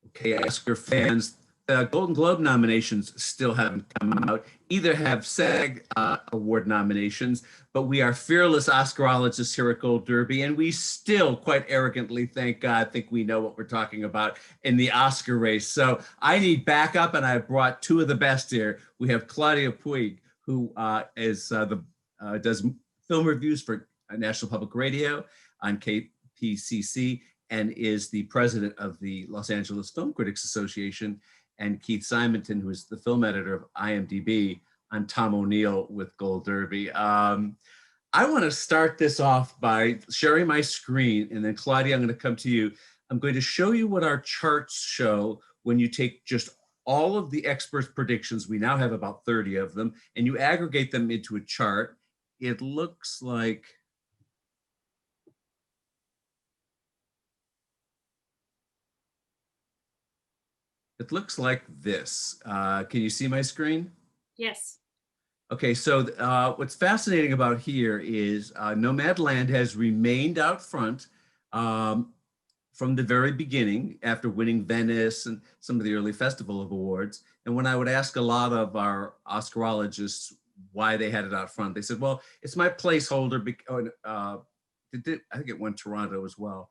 Okay, Oscar fans, the Golden Globe nominations still haven't come out. Either have SAG award nominations, but we are fearless Oscarologists here at Gold Derby, and we still quite arrogantly, thank God, think we know what we're talking about in the Oscar race. So I need backup, and I brought two of the best here. We have Claudia Puig, who does film reviews for National Public Radio on KPCC, and is the president of the Los Angeles Film Critics Association, and Keith Simanton, who is the film editor of IMDb, on Tom O'Neill with Gold Derby. I want to start this off by sharing my screen, and then Claudia, I'm going to come to you. I'm going to show you what our charts show when you take just all of the experts' predictions. We now have about 30 of them, and you aggregate them into a chart. It looks like this. Can you see my screen? Yes. Okay, so what's fascinating about here is Nomadland has remained out front from the very beginning after winning Venice and some of the early Festival of Awards. And when I would ask a lot of our Oscarologists why they had it out front, they said, well, it's my placeholder. I think it won Toronto as well.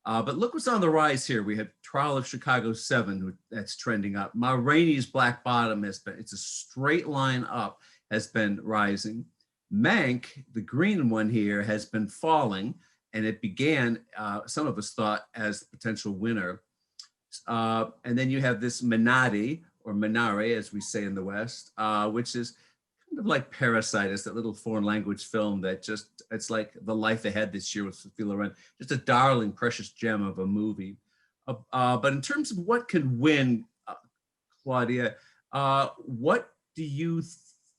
But look what's on the rise here. We have Trial of Chicago 7, that's trending up. Ma Rainey's Black Bottom it's a straight line up, has been rising. Mank, the green one here, has been falling, and it began, some of us thought, as the potential winner. And then you have this Minari, or Minari, as we say in the West, which is kind of like Parasite. It's that little foreign language film that it's like The Life Ahead this year with Sophia Loren. Just a darling, precious gem of a movie. But in terms of what could win, Claudia, what do you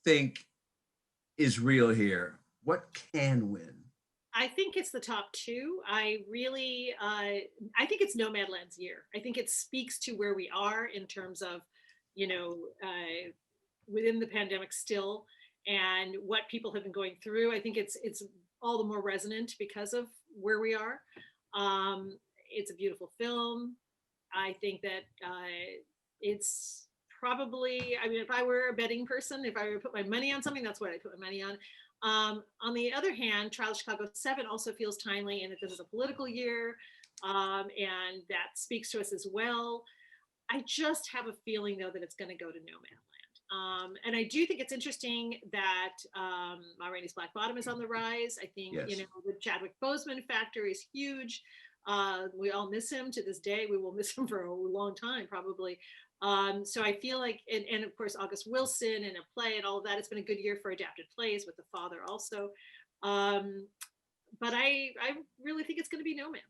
think is real here? What can win? I think it's the top two. I think it's Nomadland's year. I think it speaks to where we are in terms of, within the pandemic still, and what people have been going through. I think it's all the more resonant because of where we are. It's a beautiful film. I think that it's probably, if I were a betting person, if I were to put my money on something, that's what I'd put my money on. On the other hand, Trial of Chicago 7 also feels timely in that this is a political year, and that speaks to us as well. I just have a feeling, though, that it's going to go to Nomadland. And I do think it's interesting that Ma Rainey's Black Bottom is on the rise. I think, yes, the Chadwick Boseman factor is huge. We all miss him to this day. We will miss him for a long time, probably. So I feel like, and of course, August Wilson and a play and all of that, it's been a good year for adapted plays with The Father also. But I really think it's going to be Nomadland.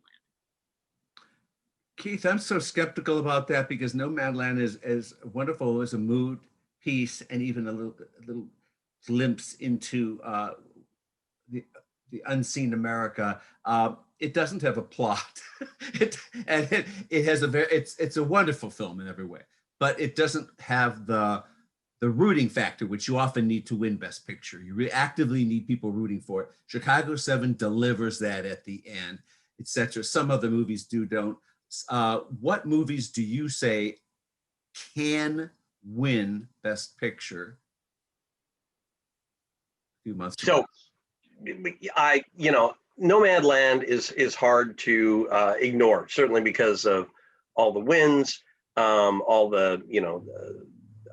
Keith, I'm so skeptical about that because Nomadland is as wonderful as a mood piece and even a little glimpse into the unseen America. It doesn't have a plot. It has it's a wonderful film in every way, but it doesn't have the rooting factor, which you often need to win Best Picture. You actively need people rooting for it. Chicago 7 delivers that at the end, etc. Some other movies don't. What movies do you say can win Best Picture a few months ago? So, Nomadland is hard to ignore, certainly because of all the wins, all the,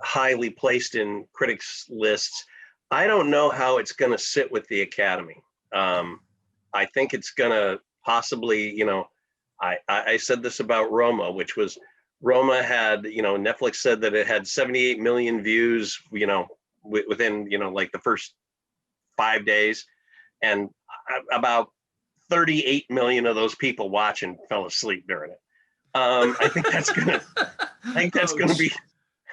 highly placed in critics lists. I don't know how it's going to sit with the Academy. I think it's going to possibly, I said this about Roma, which was Roma had, Netflix said that it had 78 million views, within, like the first 5 days. And about 38 million of those people watching fell asleep during it. I think that's gonna be.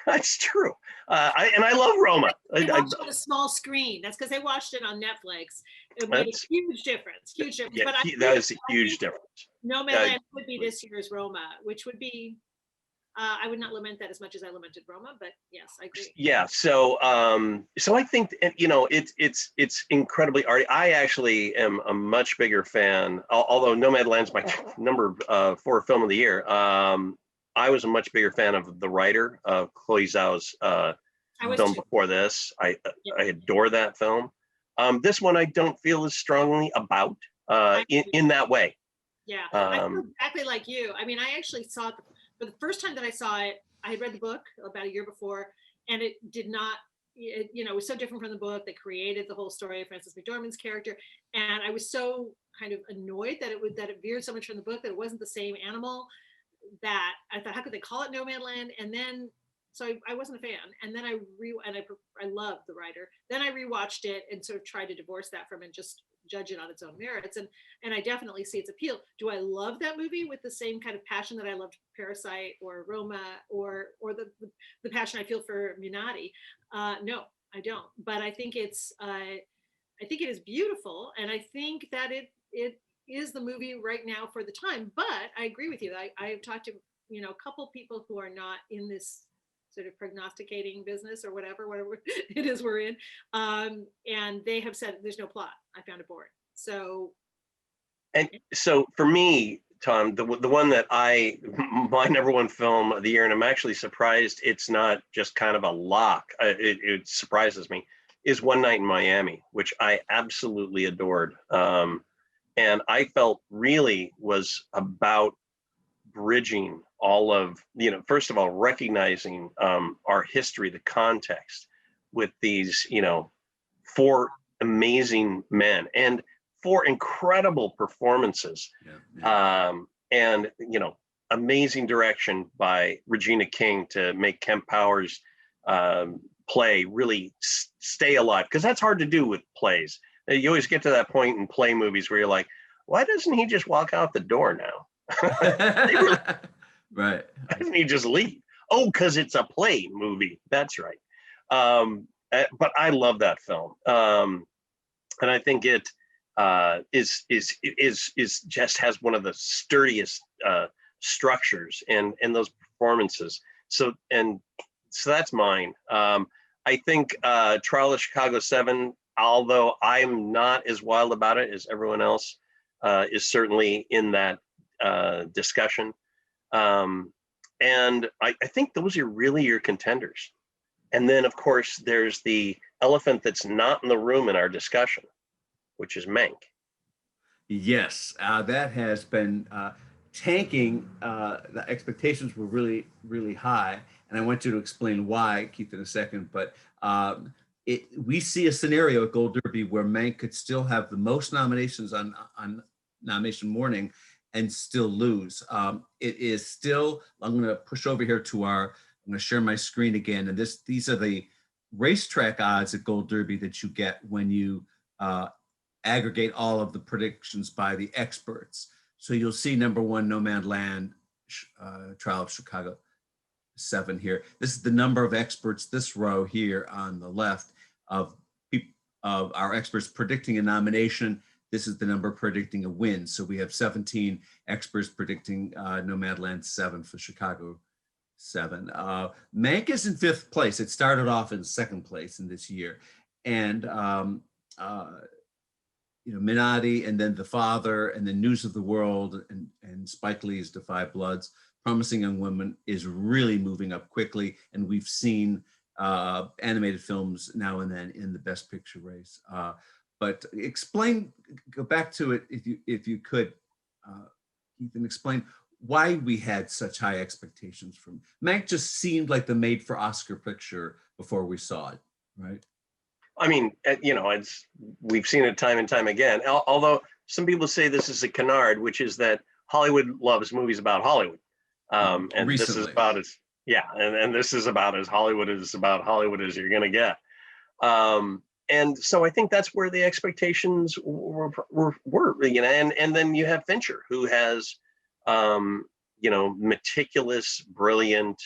That's true. And I love Roma. They watched it on a small screen. That's because they watched it on Netflix. It made a huge difference. Huge difference. Yeah, but that is a huge difference. Nomadland would be this year's Roma, which would be. I would not lament that as much as I lamented Roma, but yes, I agree. Yeah. So I think it's incredibly arty. I actually am a much bigger fan, although Nomadland's my number 4 film of the year. I was a much bigger fan of the writer of Chloe Zhao's film before this. I adore that film. This one I don't feel as strongly about in that way. Yeah, I feel exactly like you. I mean, I actually saw it for the first time that I saw it. I had read the book about a year before, and it did not. It was so different from the book. They created the whole story of Frances McDormand's character, and I was so kind of annoyed that it veered so much from the book, that it wasn't the same animal. That I thought, how could they call it Nomadland? And then, so I wasn't a fan. And then I loved the writer. Then I rewatched it and sort of tried to divorce that from it and just judge it on its own merits. And I definitely see its appeal. Do I love that movie with the same kind of passion that I loved Parasite or Roma or the passion I feel for Minari? No, I don't. But I think it is beautiful, and I think that it is the movie right now for the time. But I agree with you. I have talked to a couple people who are not in this sort of prognosticating business or whatever it is we're in, and they have said there's no plot. I found it boring. So for me, Tom, the one that my number one film of the year, and I'm actually surprised it's not just kind of a lock. It surprises me, is One Night in Miami, which I absolutely adored. And I felt really was about bridging all of, first of all, recognizing our history, the context with these, 4 amazing men and 4 incredible performances. And, amazing direction by Regina King to make Kemp Powers play really stay alive, because that's hard to do with plays. You always get to that point in play movies where you're like, why doesn't he just walk out the door now? Right. Why doesn't he just leave? Oh, because it's a play movie. That's right. But I love that film. And I think it is just has one of the sturdiest structures and those performances. So that's mine. I think Trial of Chicago 7, although I'm not as wild about it as everyone else, is certainly in that discussion. And I think those are really your contenders. And then, of course, there's the elephant that's not in the room in our discussion, which is Mank. Yes, that has been tanking. The expectations were really, really high. And I want you to explain why, Keith, in a second. But we see a scenario at Gold Derby where Mank could still have the most nominations on nomination morning and still lose. It is still, I'm going to push over here to I'm going to share my screen again. And these are the racetrack odds at Gold Derby that you get when you aggregate all of the predictions by the experts. So you'll see number 1, Nomadland, Trial of Chicago 7 here. This is the number of experts, this row here on the left of our experts predicting a nomination. This is the number predicting a win. So we have 17 experts predicting Nomadland 7 for Chicago 7. Mank is in 5th place. It started off in 2nd place in this year. And Minari, and then The Father, and then News of the World, and Spike Lee's Da 5 Bloods, Promising Young Woman is really moving up quickly. And we've seen animated films now and then in the Best Picture race. But go back to it if you could, Ethan, explain why we had such high expectations from Mank. Just seemed like the made for Oscar picture before we saw it, right? I mean, we've seen it time and time again. Although some people say this is a canard, which is that Hollywood loves movies about Hollywood, and recently. This is about and this is about as Hollywood as you're going to get. And so I think that's where the expectations were, and then you have Fincher, who has, meticulous, brilliant,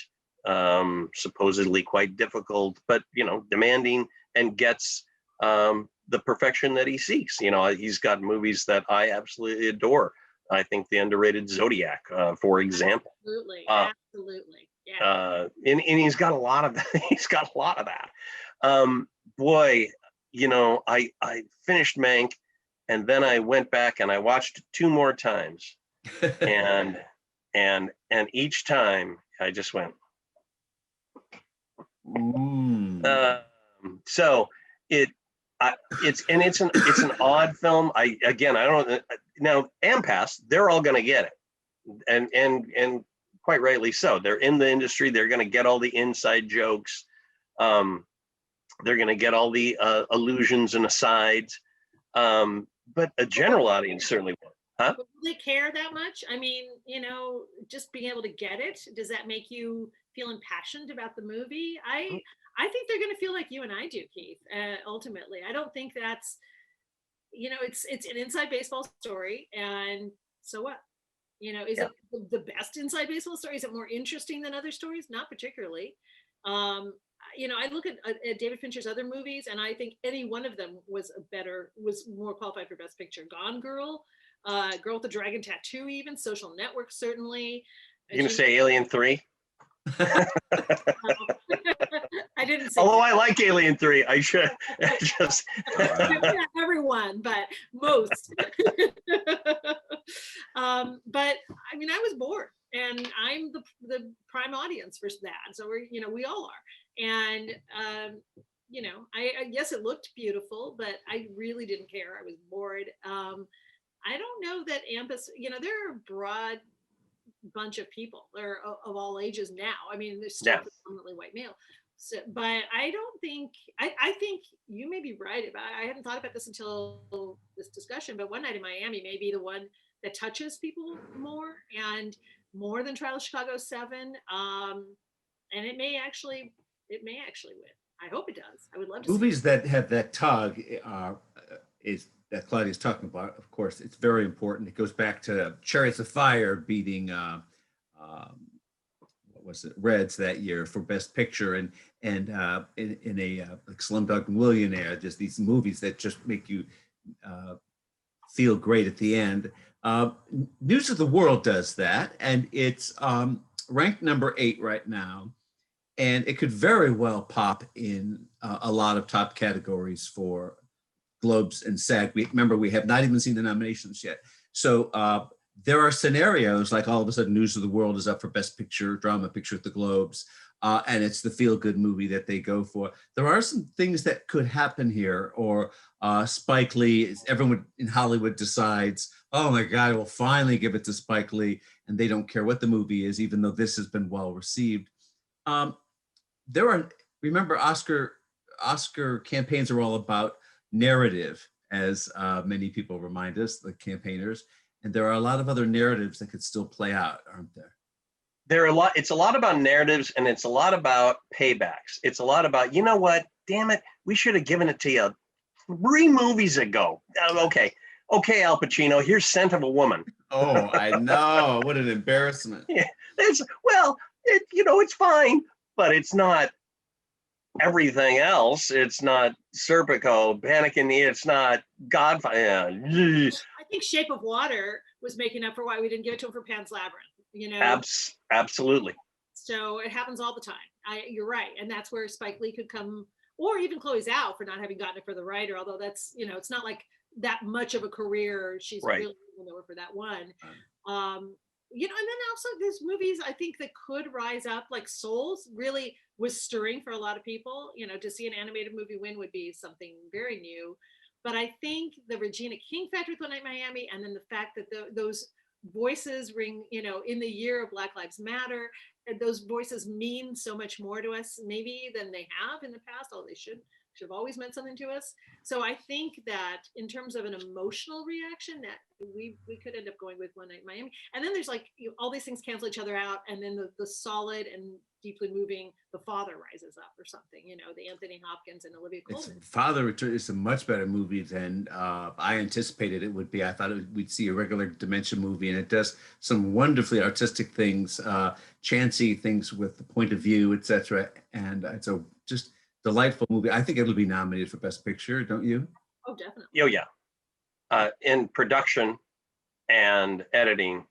supposedly quite difficult, but, demanding, and gets the perfection that he seeks. He's got movies that I absolutely adore. I think the underrated Zodiac, for example. Absolutely. Yeah. And he's got a lot of that. He's got a lot of that. Boy, I finished Mank, and then I went back and I watched it 2 more times. And and each time I just went. So it's an odd film. I don't now AMPAS, they're all going to get it, and quite rightly so. They're in the industry. They're going to get all the inside jokes. They're going to get all the allusions and asides. But a general audience certainly won't. Huh? Will they care that much? I mean, just being able to get it, does that make you feel impassioned about the movie? I think they're going to feel like you and I do, Keith. Ultimately, I don't think that's, it's an inside baseball story, and so what? Is it the best inside baseball story? Is it more interesting than other stories? Not particularly. I look at David Fincher's other movies, and I think any one of them was more qualified for Best Picture. Gone Girl, Girl with the Dragon Tattoo, even Social Network, certainly. You're gonna say Alien 3? I didn't say. Although I like Alien 3, I should just. Not everyone, but most. But I mean, I was bored, and I'm the prime audience for that. So we all are, and I guess it looked beautiful, but I really didn't care. I was bored. I don't know that AMPAS. There are a broad bunch of people. They're of all ages now. I mean, there's still predominantly white male. So, but I don't think. I think you may be right about. I hadn't thought about this until this discussion. But One Night in Miami may be the one that touches people more and more than Trial of Chicago 7. And it may actually win. I hope it does. I would love to. Movies that have that tug is that Claudia's talking about. Of course, it's very important. It goes back to Chariots of Fire beating what was it, Reds that year for Best Picture, and in a like Slumdog Millionaire. Just these movies that just make you feel great at the end. News of the World does that, and it's ranked number 8 right now. And it could very well pop in a lot of top categories for Globes and SAG. We have not even seen the nominations yet. So there are scenarios like all of a sudden News of the World is up for Best Picture, Drama Picture at the Globes, and it's the feel-good movie that they go for. There are some things that could happen here, or Spike Lee, everyone in Hollywood decides, oh my God, we'll finally give it to Spike Lee, and they don't care what the movie is, even though this has been well received. Remember, Oscar campaigns are all about narrative, as many people remind us, the campaigners, and there are a lot of other narratives that could still play out, aren't there? It's a lot about narratives, and it's a lot about paybacks. It's a lot about, you know what, damn it, we should have given it to you 3 movies ago. Okay, Al Pacino, here's Scent of a Woman. Oh, I know, what an embarrassment. Yeah, it's fine, but it's not everything else. It's not Serpico, Panic in the it's not Godfather. I think Shape of Water was making up for why we didn't give it to him for Pan's Labyrinth. Absolutely. So it happens all the time. You're right, and that's where Spike Lee could come, or even Chloe Zhao for not having gotten it for the writer. Although that's it's not like that much of a career. She's right. Really over for that one. And then also there's movies I think that could rise up, like Souls really was stirring for a lot of people. To see an animated movie win would be something very new. But I think the Regina King factor with One Night in Miami, and then the fact that those voices ring, in the year of Black Lives Matter, and those voices mean so much more to us maybe than they have in the past, although they should have always meant something to us. So I think that in terms of an emotional reaction, that we could end up going with One Night in Miami. And then there's like all these things cancel each other out, and then the solid and deeply moving The Father rises up or something, the Anthony Hopkins and Olivia Colman. Father Return is a much better movie than I anticipated it would be. I thought we'd see a regular Dementia movie, and it does some wonderfully artistic things, chancy things with the point of view, etc. And it's a just delightful movie. I think it'll be nominated for Best Picture, don't you? Oh, definitely. Oh, yeah. In production and editing,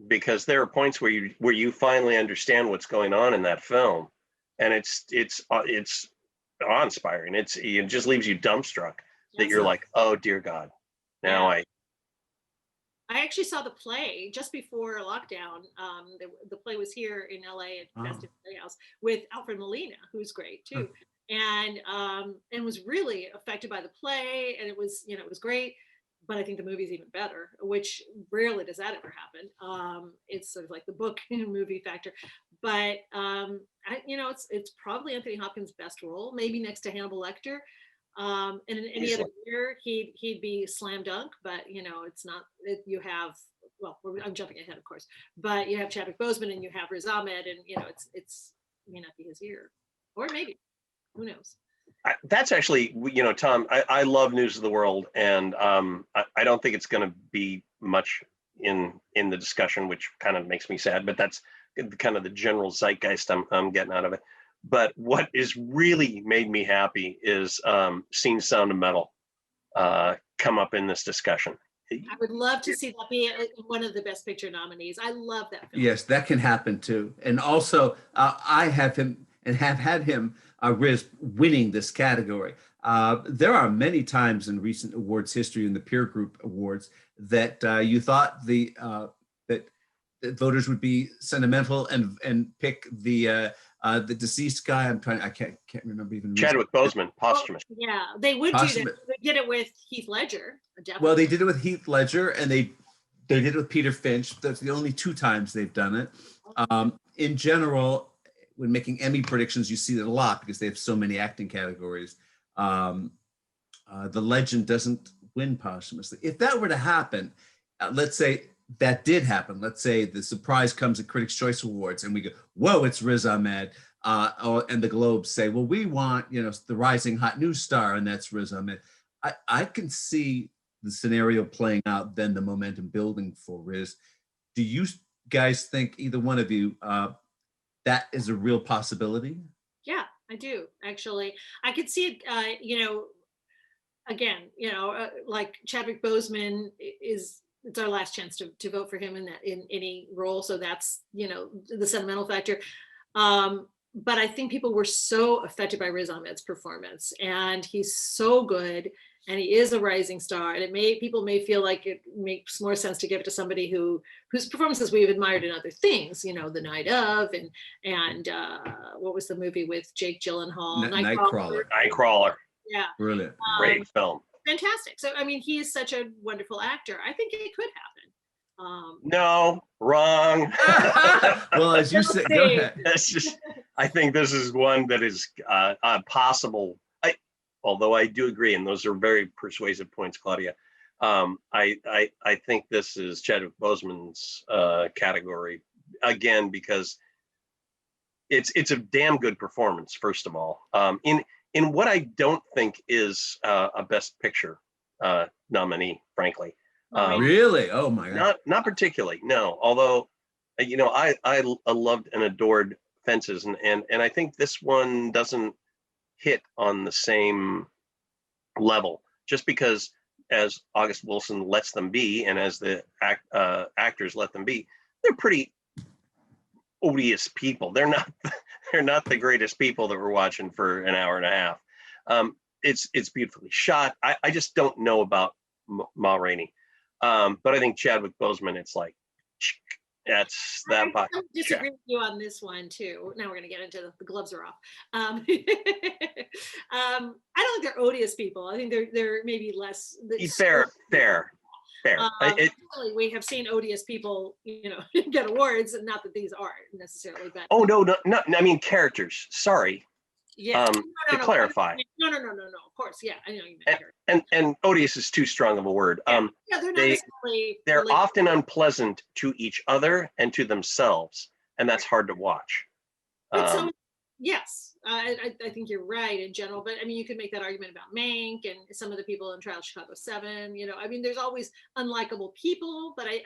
because there are points where you finally understand what's going on in that film, and it's awe-inspiring. It just leaves you dumbstruck that you're like, oh dear God, now I actually saw the play just before lockdown. The play was here in LA at Oh. Festive Playhouse with Alfred Molina, who's great too, and was really affected by the play. And it was, it was great. But I think the movie's even better, which rarely does that ever happen. It's sort of like the book and movie factor. But it's probably Anthony Hopkins' best role, maybe next to Hannibal Lecter. And in any other year, he'd be slam dunk, but it's not. You have, well, I'm jumping ahead, of course, but you have Chadwick Boseman and you have Riz Ahmed, and it's may not be his year, or maybe, who knows? That's actually, Tom, I love News of the World, and I don't think it's going to be much in the discussion, which kind of makes me sad, but that's kind of the general zeitgeist I'm getting out of it. But what is really made me happy is seeing Sound of Metal come up in this discussion. I would love to see that be one of the Best Picture nominees. I love that film. Yes, that can happen too. And also, I have him and have had him, Riz, winning this category. There are many times in recent awards history, in the peer group awards, that you thought that voters would be sentimental and pick the deceased guy. I can't remember even. Chadwick Boseman, posthumous. Oh, yeah, they would do that. They did it with Heath Ledger. Definitely. Well, they did it with Heath Ledger, and they did it with Peter Finch. That's the only two times they've done it. In general, when making Emmy predictions, you see it a lot because they have so many acting categories. The legend doesn't win posthumously. If that were to happen, let's say that did happen. Let's say the surprise comes at Critics' Choice Awards, and we go, "Whoa, it's Riz Ahmed," and the Globes say, "Well, we want the rising hot new star, and that's Riz Ahmed." I can see the scenario playing out, then the momentum building for Riz. Do you guys think, either one of you, that is a real possibility? Yeah, I do, actually. I could see it, again, like Chadwick Boseman it's our last chance to vote for him in any role. So that's, the sentimental factor. But I think people were so affected by Riz Ahmed's performance, and he's so good, and he is a rising star. And people may feel like it makes more sense to give it to somebody whose performances we've admired in other things, The Night Of, and what was the movie with Jake Gyllenhaal? Nightcrawler. Nightcrawler. Yeah. Brilliant. Great film. Fantastic. So, I mean, he is such a wonderful actor. I think it could happen. No, wrong. Well, as you said, go ahead. I think this is one that is possible. Although I do agree, and those are very persuasive points, Claudia. I think this is Chadwick Boseman's category again, because it's a damn good performance. First of all, in what I don't think is a Best Picture nominee, frankly. Really? Oh my God. Not particularly, no. Although, I loved and adored Fences, and I think this one doesn't hit on the same level, just because as August Wilson lets them be, and as the actors let them be, they're pretty odious people. They're not the greatest people that we're watching for an hour and a half. It's beautifully shot. I just don't know about Ma Rainey. But I think Chadwick Boseman, it's like, that's that. I disagree with you on this one too. Now we're going to get into the gloves are off. I don't think they're odious people. I think they're maybe less. Fair. We have seen odious people, get awards, and not that these aren't necessarily, but no. I mean characters. Sorry. Yeah. To clarify. No. Of course, yeah. I know you meant and odious is too strong of a word. Yeah, they're not necessarily. They're often unpleasant to each other and to themselves, and that's hard to watch. Yes, I think you're right in general, but I mean, you could make that argument about Mank and some of the people in Trial of Chicago 7. I mean, there's always unlikable people, but I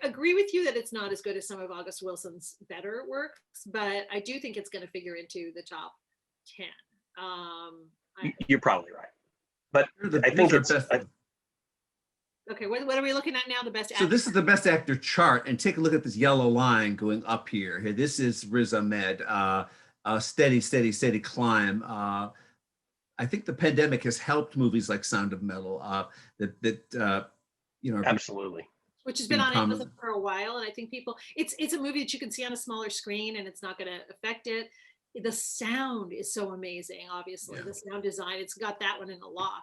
agree with you that it's not as good as some of August Wilson's better works, but I do think it's going to figure into the top 10. You're probably right, but I think it's okay. What are we looking at now? The best actor. So this is the Best Actor chart, and take a look at this yellow line going up here. This is Riz Ahmed. Steady climb. I think the pandemic has helped movies like Sound of Metal. Absolutely. which has been being on common. Amazon for a while. And I think people, it's a movie that you can see on a smaller screen and it's not going to affect it. The sound is so amazing, obviously. Yeah. The sound design, it's got that one in the lock.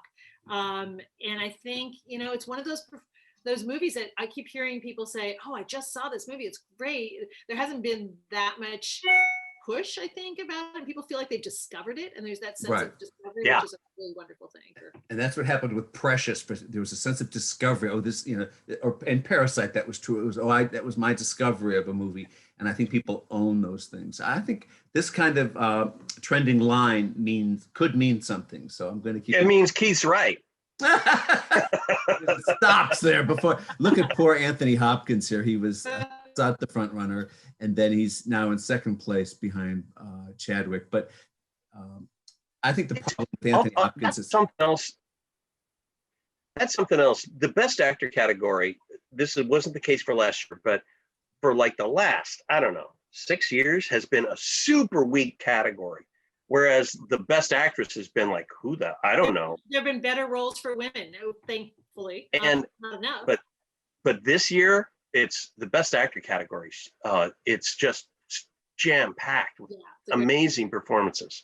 And I think, it's one of those movies that I keep hearing people say, oh, I just saw this movie. It's great. There hasn't been that much push, I think, about it. And people feel like they've discovered it. And there's that sense Right. of discovery, Yeah. which is a really wonderful thing. And that's what happened with Precious. There was a sense of discovery. Oh, this, and Parasite, that was true. It was, that was my discovery of a movie. And I think people own those things. I think this kind of trending line could mean something. So I'm going to keep. It means Keith's right. It stops there before. Look at poor Anthony Hopkins here. He was not the front runner, and then he's now in second place behind Chadwick. But I think the problem with Anthony Hopkins is something else. That's something else. The best actor category. Wasn't the case for last year, but for like the last, I don't know, 6 years has been a super weak category. Whereas the best actress has been like, I don't know. There have been better roles for women, thankfully. And not enough. But this year, it's the best actor category. It's just jam packed with amazing performances.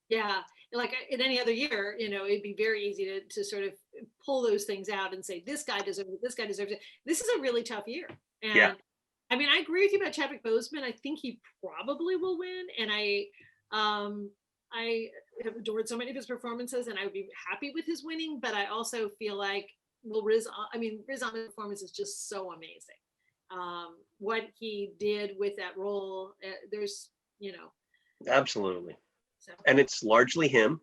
Yeah. Like in any other year, it'd be very easy to sort of pull those things out and say, this guy deserves it, this guy deserves it. This is a really tough year. And I mean, I agree with you about Chadwick Boseman. I think he probably will win. And I have adored so many of his performances and I would be happy with his winning, but I also feel like, Riz Ahmed's performance is just so amazing. What he did with that role, there's, Absolutely. So. And it's largely him.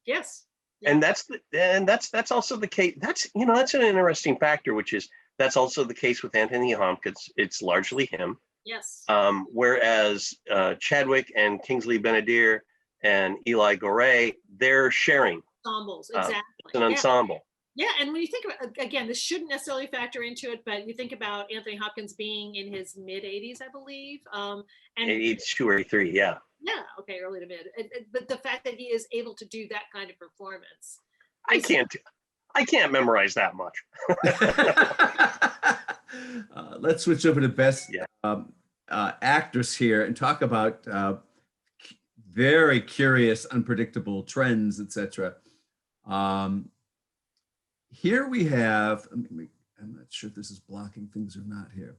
Yes. Yeah. And that's also the case. That's an interesting factor, which is that's also the case with Anthony Hopkins. It's largely him. Yes. Whereas Chadwick and Kingsley Benadir and Eli Gorey, they're sharing ensembles. Exactly. It's an ensemble. Yeah, and when you think about, again, this shouldn't necessarily factor into it, but you think about Anthony Hopkins being in his mid-80s, I believe. And 82 or 83, yeah. Yeah, okay, early to mid. But the fact that he is able to do that kind of performance. I can't memorize that much. Let's switch over to best actress here and talk about very curious, unpredictable trends, etc. Here we have, I'm not sure if this is blocking things or not here.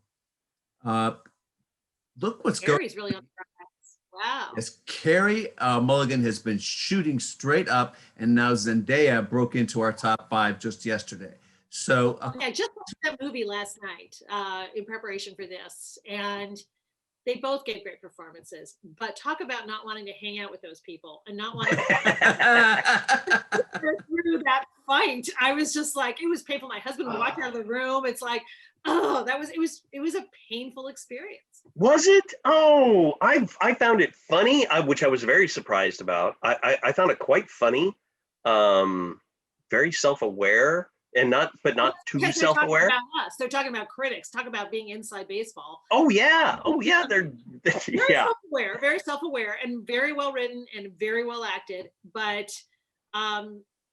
Look what's going on. Carrie's really on the front. Wow. Yes, Carey Mulligan has been shooting straight up, and now Zendaya broke into our top 5 just yesterday. So I just watched that movie last night in preparation for this, and they both gave great performances. But talk about not wanting to hang out with those people and not wanting to through that fight. I was just like, it was painful. My husband walked out of the room. It's like, oh, it was a painful experience. Was it? Oh, I found it funny, which I was very surprised about. I found it quite funny, very self-aware, and not too self-aware. About us. They're talking about critics. Talk about being inside baseball. Oh yeah. They're self-aware, very self-aware, and very well written and very well acted. But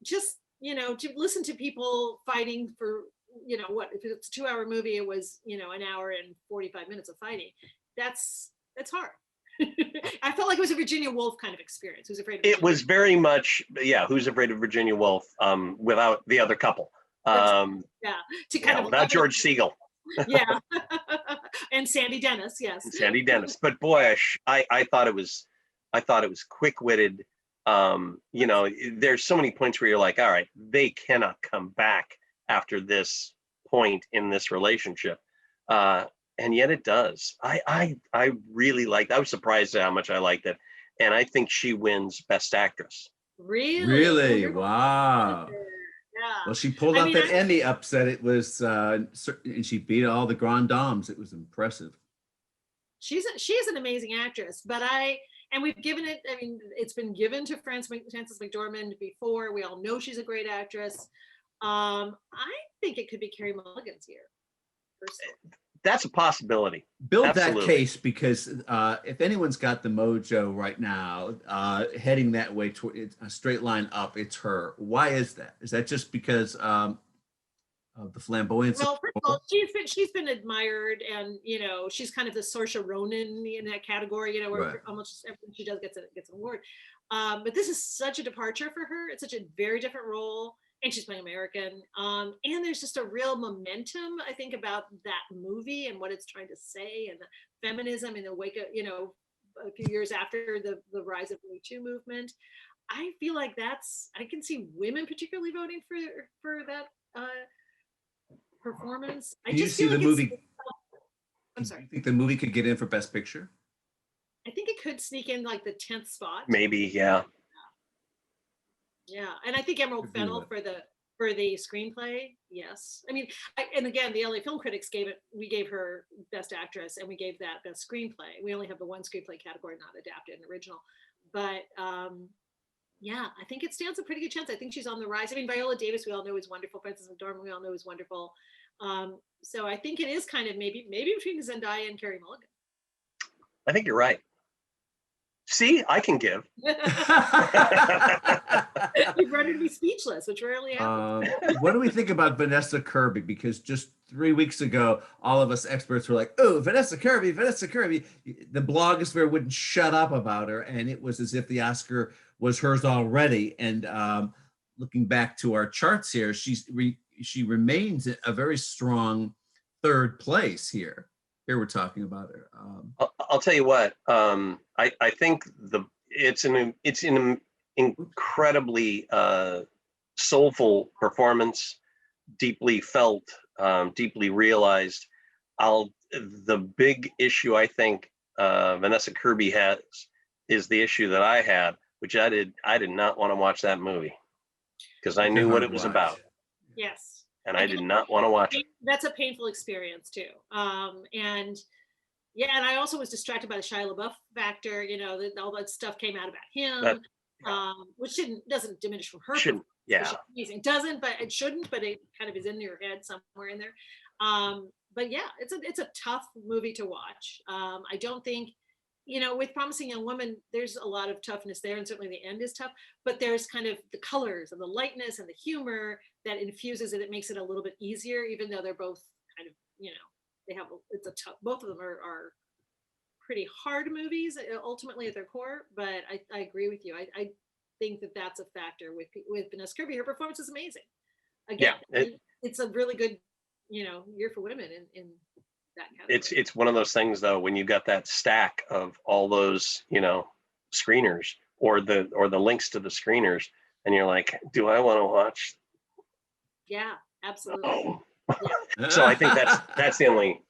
just to listen to people fighting for. If it's a 2-hour movie, it was, an hour and 45 minutes of fighting. That's hard. I felt like it was a Virginia Woolf kind of experience. Who's Afraid of Virginia? It was very much, Who's Afraid of Virginia Woolf, without the other couple. Without George Segal. Yeah. And Sandy Dennis, yes. And Sandy Dennis. But boy, I thought it was quick-witted. There's so many points where you're like, all right, they cannot come back after this point in this relationship, and yet it does. I really liked. I was surprised at how much I liked it, and I think she wins Best Actress. Really? Wow. Yeah. Well, she pulled out that Emmy upset. It was, and she beat all the grand dames. It was impressive. She is an amazing actress, but we've given it. I mean, it's been given to Frances McDormand before. We all know she's a great actress. I think it could be Carey Mulligan's year. Personally. That's a possibility. Build that case, because if anyone's got the mojo right now, heading that way toward a straight line up, it's her. Why is that? Is that just because the flamboyance. Well, first of all, she's been admired, and she's kind of the Saoirse Ronan in that category. Where Right. almost everything she does gets an award. But this is such a departure for her. It's such a very different role, and she's playing American. And there's just a real momentum, I think, about that movie and what it's trying to say, and the feminism in the wake of a few years after the rise of the Me Too movement. I feel like I can see women particularly voting for that performance. I Do you just see feel the like movie? I'm Do sorry. you think the movie could get in for Best Picture? I think it could sneak in like the 10th spot. Maybe, yeah. Yeah, and I think Emerald Could be Fennell what- for the screenplay. Yes, I mean, and again, the LA Film Critics we gave her Best Actress, and we gave that Best Screenplay. We only have the one screenplay category, not adapted and original. But yeah, I think it stands a pretty good chance. I think she's on the rise. I mean, Viola Davis, we all know, is wonderful. Frances McDormand, we all know, is wonderful. So I think it is kind of maybe between Zendaya and Carey Mulligan. I think you're right. See, I can give. You've rendered me speechless, which rarely happens. What do we think about Vanessa Kirby? Because just 3 weeks ago, all of us experts were like, "Oh, Vanessa Kirby, Vanessa Kirby." The blogosphere wouldn't shut up about her, and it was as if the Oscar was hers already. And looking back to our charts here, she remains a very strong third place here. Here we're talking about her. I'll tell you what. I think it's an incredibly soulful performance, deeply felt, deeply realized. The big issue I think Vanessa Kirby has is the issue that I had, which I did not want to watch that movie because I knew what it was about, Yes. and I did not want to watch it. That's a painful experience too. And yeah, and I also was distracted by the Shia LaBeouf factor. All that stuff came out about him, which doesn't diminish from her. Shouldn't. Yeah. Amazing. Doesn't, but it shouldn't. But it kind of is in your head somewhere in there. But yeah, it's a tough movie to watch. I don't think, with Promising Young Woman, there's a lot of toughness there, and certainly the end is tough. But there's kind of the colors and the lightness and the humor that infuses it. It makes it a little bit easier, even though they're both kind of, both of them are pretty hard movies ultimately at their core. But I agree with you. I think that's a factor with Vanessa Kirby. Her performance is amazing. Again, it's a really good, year for women in that category. It's one of those things though, when you got that stack of all those, screeners or the links to the screeners, and you're like, do I want to watch? Yeah, absolutely. Oh. Yeah. So I think that's the only,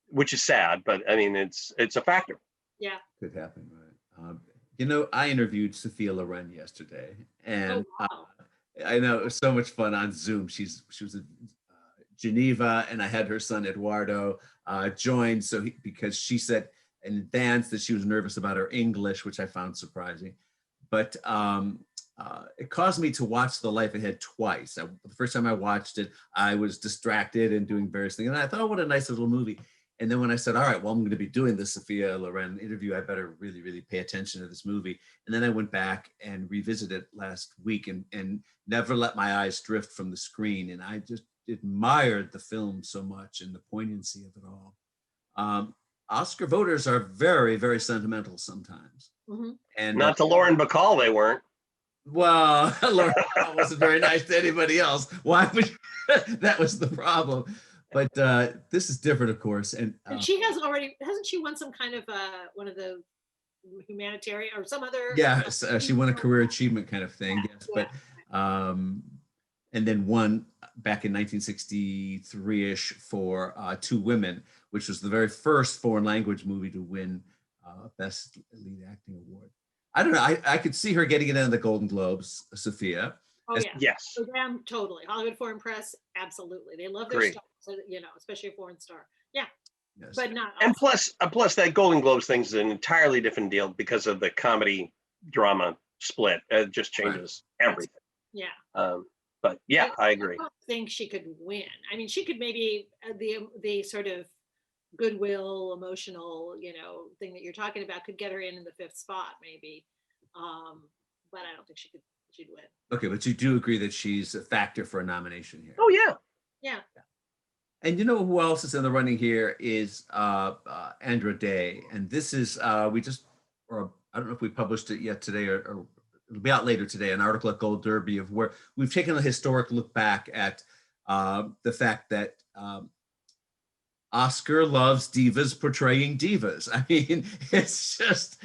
which is sad, but I mean, it's a factor. Yeah. Could happen, right? I interviewed Sophia Loren yesterday, and wow. I know it was so much fun on Zoom. She was in Geneva, and I had her son Eduardo join. Because she said in advance that she was nervous about her English, which I found surprising. But it caused me to watch The Life Ahead twice. The first time I watched it, I was distracted and doing various things, and I thought, oh, what a nice little movie. And then when I said, all right, well, I'm going to be doing this Sophia Loren interview, I better really, really pay attention to this movie. And then I went back and revisited it last week and never let my eyes drift from the screen. And I just admired the film so much and the poignancy of it all. Oscar voters are very, very sentimental sometimes. Mm-hmm. And not to Lauren Bacall, they weren't. Well, Lauren Bacall wasn't very nice to anybody else. Why would that was the problem. But this is different, of course. And she hasn't she won some kind of one of the humanitarian or some other? Yes, she won a career achievement kind of thing. Yes, yeah. But and then won back in 1963-ish for Two Women, which was the very first foreign language movie to win Best Lead Acting Award. I don't know. I could see her getting it on the Golden Globes, Sophia. Oh yeah. Yes. For them, totally. Hollywood Foreign Press, absolutely. They love their stars, especially a foreign star. Yeah. Yes. But not. And plus that Golden Globes thing is an entirely different deal because of the comedy drama split. It just changes everything. Yeah. But yeah, I agree. I don't think she could win. I mean, she could maybe the sort of goodwill, emotional, thing that you're talking about could get her in the 5th spot, maybe. But I don't think she'd win. Okay, but you do agree that she's a factor for a nomination here. Oh yeah. Yeah. And you know who else is in the running here is Andra Day. And this is, or I don't know if we published it yet today or it'll be out later today, an article at Gold Derby of where we've taken a historic look back at the fact that Oscar loves divas portraying divas. I mean, it's just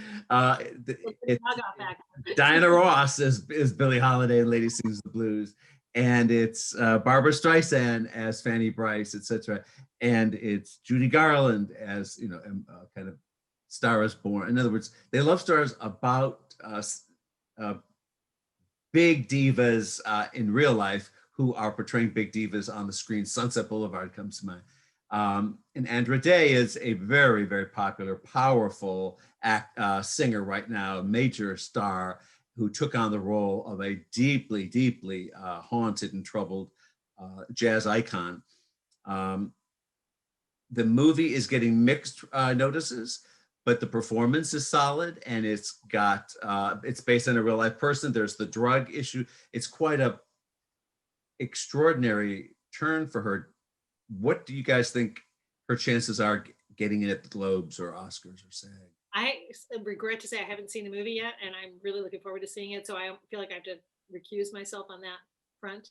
Diana Ross is Billie Holiday and Lady Sings the Blues, and it's Barbara Streisand as Fanny Brice, etc. And it's Judy Garland as kind of Star is Born. In other words, they love stars about big divas in real life who are portraying big divas on the screen. Sunset Boulevard comes to mind. And Andra Day is a very, very popular, powerful singer right now, major star who took on the role of a deeply, deeply haunted and troubled jazz icon. The movie is getting mixed notices, but the performance is solid, and it's based on a real life person. There's the drug issue. It's quite a extraordinary turn for her. What do you guys think her chances are getting it at the Globes or Oscars or SAG? I regret to say I haven't seen the movie yet, and I'm really looking forward to seeing it. So I feel like I have to recuse myself on that front.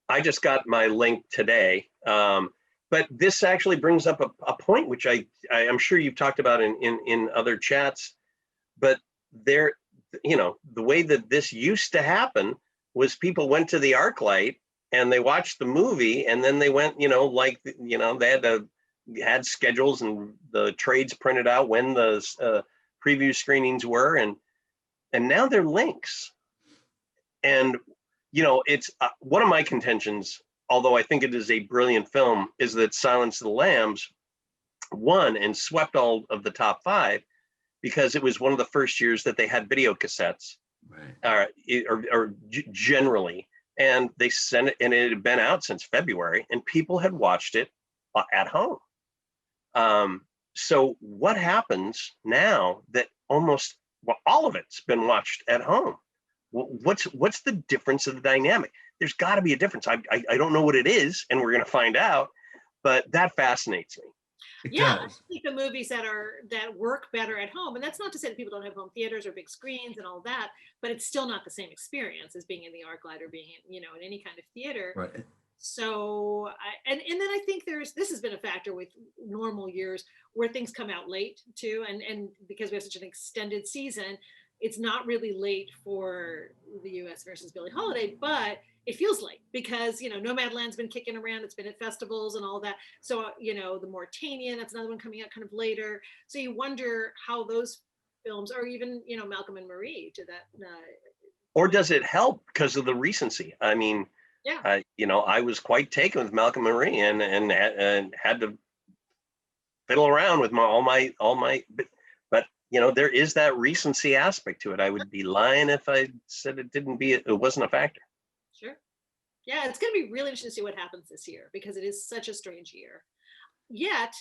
I just got my link today, but this actually brings up a point which I'm sure you've talked about in other chats. But there, the way that this used to happen was people went to the ArcLight and they watched the movie, and then they went, they had schedules and the trades printed out when the preview screenings were, and now they're links. And it's one of my contentions, although I think it is a brilliant film, is that Silence of the Lambs won and swept all of the top 5 because it was one of the first years that they had video cassettes, right. or generally. And they sent it, and it had been out since February, and people had watched it at home. So what happens now that all of it's been watched at home? What's the difference of the dynamic? There's got to be a difference. I don't know what it is, and we're going to find out. But that fascinates me. I think the movies that work better at home, and that's not to say that people don't have home theaters or big screens and all that, but it's still not the same experience as being in the ArcLight or being in any kind of theater. Right. So and then I think this has been a factor with normal years where things come out late too, and because we have such an extended season, it's not really late for the U.S. versus Billie Holiday, but it feels late because, Nomadland's been kicking around. It's been at festivals and all that. So, the Mauritanian, that's another one coming out kind of later. So you wonder how those films, or even, Malcolm and Marie to that. Or does it help because of the recency? I mean, yeah. I was quite taken with Malcolm and Marie and had to fiddle around with all my, but there is that recency aspect to it. I would be lying if I said it wasn't a factor. Sure. Yeah, it's going to be really interesting to see what happens this year because it is such a strange year. Yet,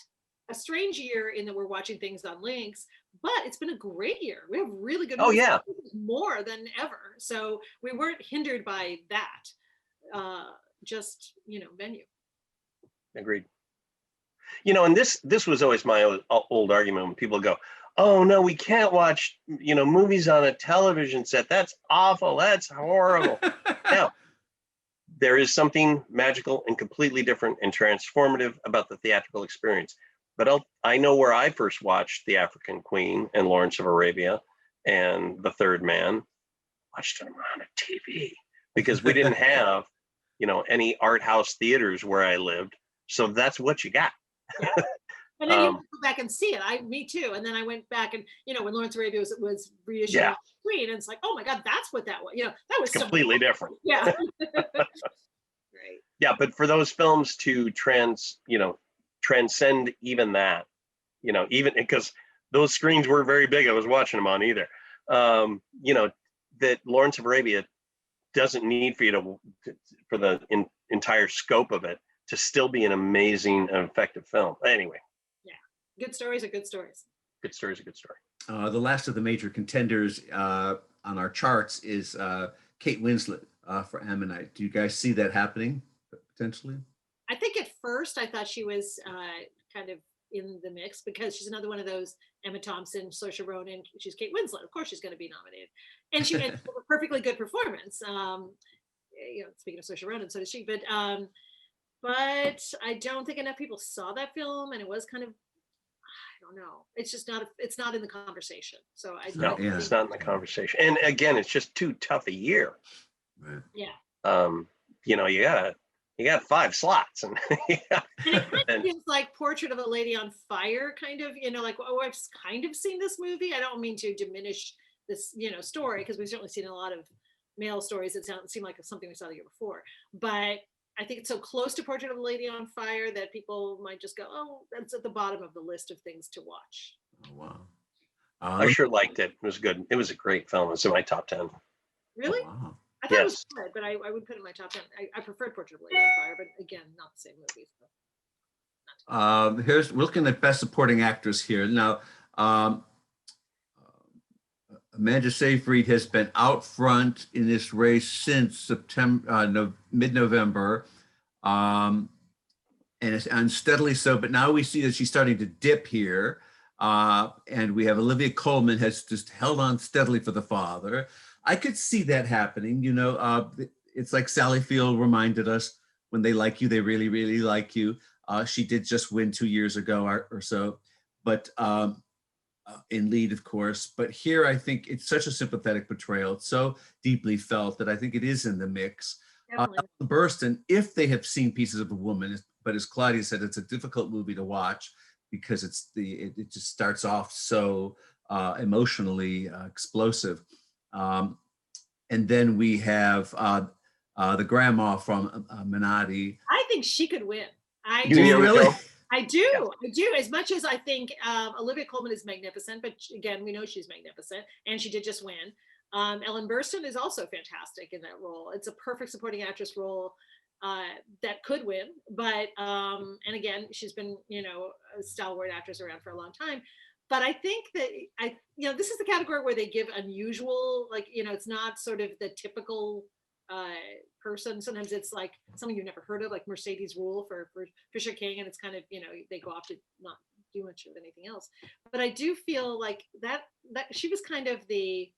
a strange year in that we're watching things on links, but it's been a great year. We have really good movies, more than ever. So we weren't hindered by that. Just, venue. Agreed. And this was always my old argument when people go, oh no, we can't watch, movies on a television set. That's awful. That's horrible. Now, there is something magical and completely different and transformative about the theatrical experience. But I know where I first watched The African Queen and Lawrence of Arabia and The Third Man. Watched them on a TV because we didn't have, any art house theaters where I lived. So that's what you got. Yeah. And then you go back and see it. Me too. And then I went back and, when Lawrence of Arabia was reissued on the screen, and it's like, oh my God, that's what that was. That was completely different. Yeah. Right. Yeah, but for those films to transcend even that, even because those screens weren't very big, I was watching them on either. That Lawrence of Arabia doesn't need for you for the entire scope of it to still be an amazing and effective film. Anyway. Good stories are good stories. Good stories are good story. The last of the major contenders on our charts is Kate Winslet for Ammonite. Do you guys see that happening potentially? I think at first I thought she was kind of in the mix because she's another one of those Emma Thompson, Saoirse Ronan. She's Kate Winslet. Of course, she's going to be nominated, and she had a perfectly good performance. Speaking of Saoirse Ronan, so does she. But I don't think enough people saw that film, and it was kind of, I don't know. It's just not. It's not in the conversation. So I No, think it's not in the conversation. And again, it's just too tough a year. Right. Yeah. You got 5 slots, and And it kind of feels like Portrait of a Lady on Fire, kind of, like, oh, I've kind of seen this movie. I don't mean to diminish this, story, because we've certainly seen a lot of male stories that seem like something we saw the year before. But I think it's so close to Portrait of a Lady on Fire that people might just go, oh, that's at the bottom of the list of things to watch. Oh, wow. I sure liked it. It was good. It was a great film. It's in my top 10. Really? Oh, wow. I thought it was good, but I would put it in my top 10. I preferred Portrait of a Lady on Fire, but again, not the same movie. So. We're looking at Best Supporting Actress here. Now, Amanda Seyfried has been out front in this race since mid-November, and it's unsteadily so, but now we see that she's starting to dip here. And we have Olivia Colman has just held on steadily for The Father. I could see that happening. It's like Sally Field reminded us, when they like you, they really, really like you. She did just win 2 years ago or so, but in lead, of course. But here, I think it's such a sympathetic portrayal. It's so deeply felt that I think it is in the mix. Burstyn, if they have seen Pieces of a Woman, but as Claudia said, it's a difficult movie to watch because it just starts off so emotionally explosive. And then we have the grandma from Minari. I think she could win. Do you really? I do. Yeah. I do. As much as I think Olivia Colman is magnificent, but again, we know she's magnificent, and she did just win. Ellen Burstyn is also fantastic in that role. It's a perfect supporting actress role that could win. But and again, she's been a stalwart actress around for a long time. But I think that this is the category where they give unusual, it's not sort of the typical person. Sometimes it's like something you've never heard of, like Mercedes Rule for Fisher King, and it's kind of they go off to not do much of anything else. But I do feel like that she was kind of the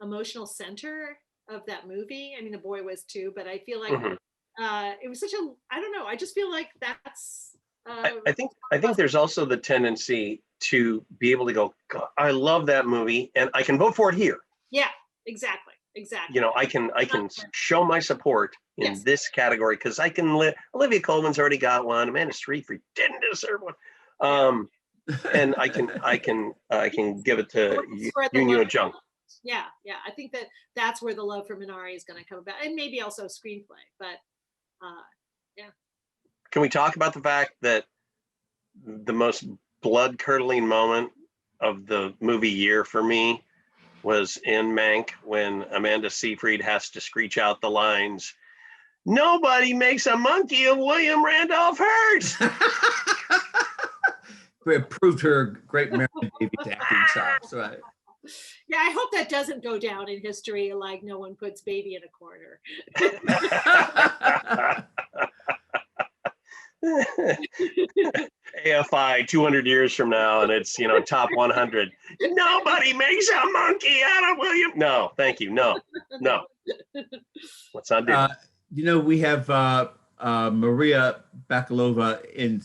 emotional center of that movie. I mean, the boy was too, but I feel like it was such a, I don't know. I just feel like that's. I think there's also the tendency to be able to go, I love that movie, and I can vote for it here. Yeah, exactly. I can show my support in this category because I can. Olivia Colman's already got one. Amanda Seyfried didn't deserve one, and I can give it to Union Jung. Yeah. I think that's where the love for Minari is going to come about, and maybe also a screenplay. But yeah. Can we talk about the fact that the most blood-curdling moment of the movie year for me was in Mank when Amanda Seyfried has to screech out the lines, "Nobody makes a monkey of William Randolph Hearst." It proved her great Mary Davies acting chops, right? Yeah, I hope that doesn't go down in history like no one puts baby in a corner. AFI 200 years from now, and it's top 100. Nobody makes a monkey out of William. No, thank you. No. Let's not do that. We have Maria Bakalova in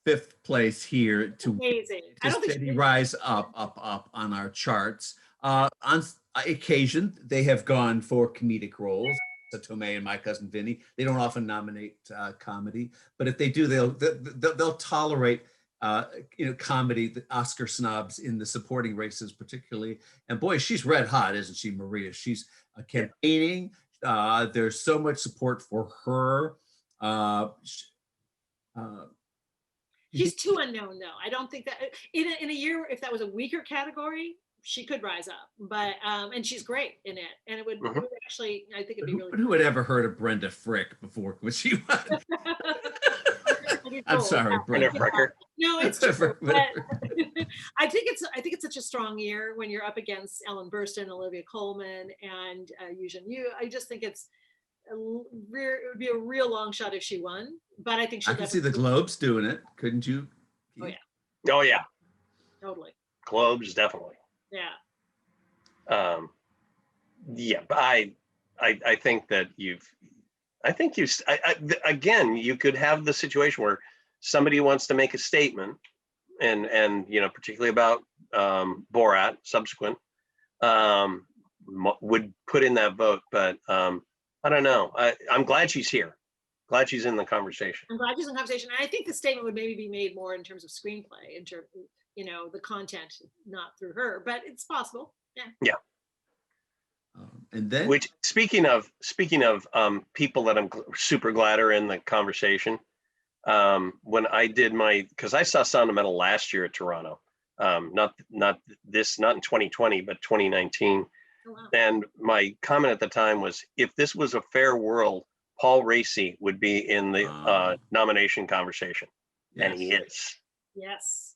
5th place here to steady rise up on our charts. On occasion, they have gone for comedic roles. Tomei and My Cousin Vinny. They don't often nominate comedy, but if they do, they'll tolerate comedy. The Oscar snobs in the supporting races, particularly. And boy, she's red hot, isn't she, Maria? She's campaigning. There's so much support for her. She's too unknown, though. I don't think that in a year, if that was a weaker category, she could rise up, but and she's great in it, and it would actually, I think it'd be really. But who had ever heard of Brenda Frick before? Was she? I'm sorry, Brenda Fricker. No, it's true. But I think it's such a strong year when you're up against Ellen Burstyn, Olivia Colman, and Yu. I just think it's it would be a real long shot if she won, but I think she'll I could see the definitely- Globes doing it, couldn't you? Oh, Keith? yeah. Oh yeah, Totally. Globes definitely. Yeah. Yeah, but I think that again, you could have the situation where somebody wants to make a statement, and particularly about Borat subsequent, would put in that vote, but I don't know. I'm glad she's here. Glad she's in the conversation. I'm glad she's in the conversation. And I think the statement would maybe be made more in terms of screenplay, in terms of, the content, not through her, but it's possible. Yeah. Yeah. And then, Which speaking of people that I'm super glad are in the conversation, when I did because I saw Sound of Metal last year at Toronto, not in 2020, but 2019. Oh, wow. And my comment at the time was, if this was a fair world, Paul Raci would be in the nomination conversation, and he is. Yes.